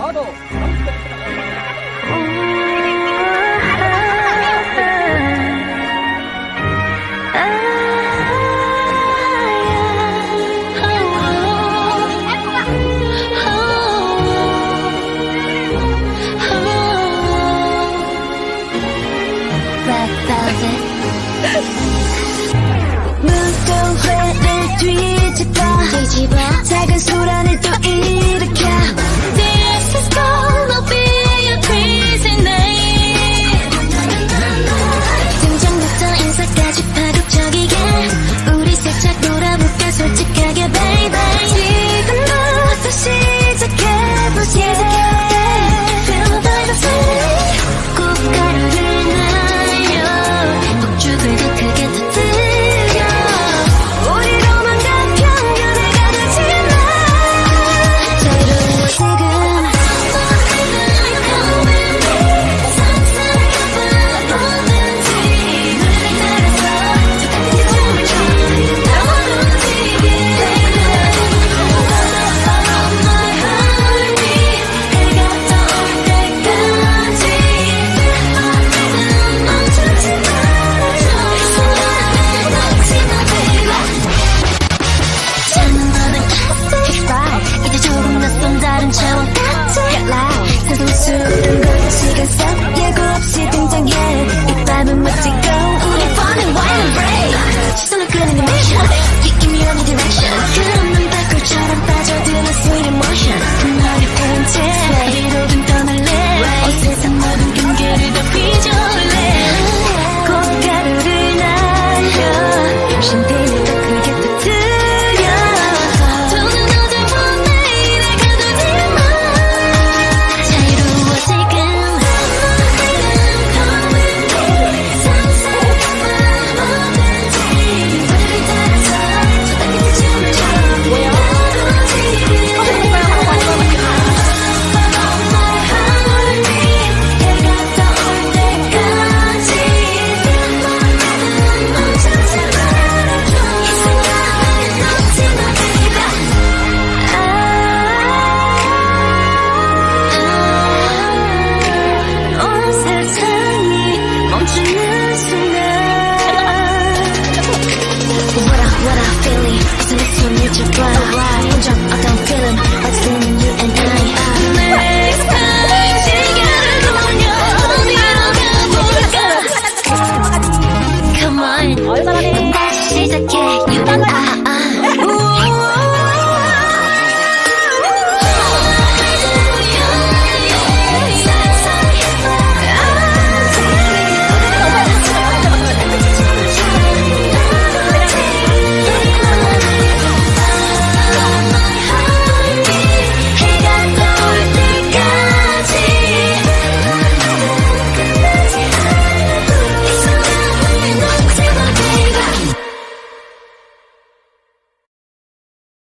나도 눈동회를 뒤집어 작은 소란을 또 일으켜 This is gonna be a crazy night 등장부터 인사까지 파격적이게 우리 살짝 놀아볼까 솔직하게 baby 지금부터 시작해보자 Feel the feeling 꽃가루를 날려 폭죽을 더 크게 터뜨려 우리로만 다 편견을 가지지 마 자유로워 지금 상상해봐보는지 눈을 따라서 저 같은 춤을 나와 움직이게 My heartbeat 해가 떠올 때까지 멈추지 말아줘 순간을 놓지 마 baby 잠은 너는 classic right 이제 조금 낯선 다른 차원 같지 Get loud 새송수른 것 시간 싹 예고 없이 등장해 이 밤은 멋지고 우리 burning white and brave 시선을 끄는 게 미션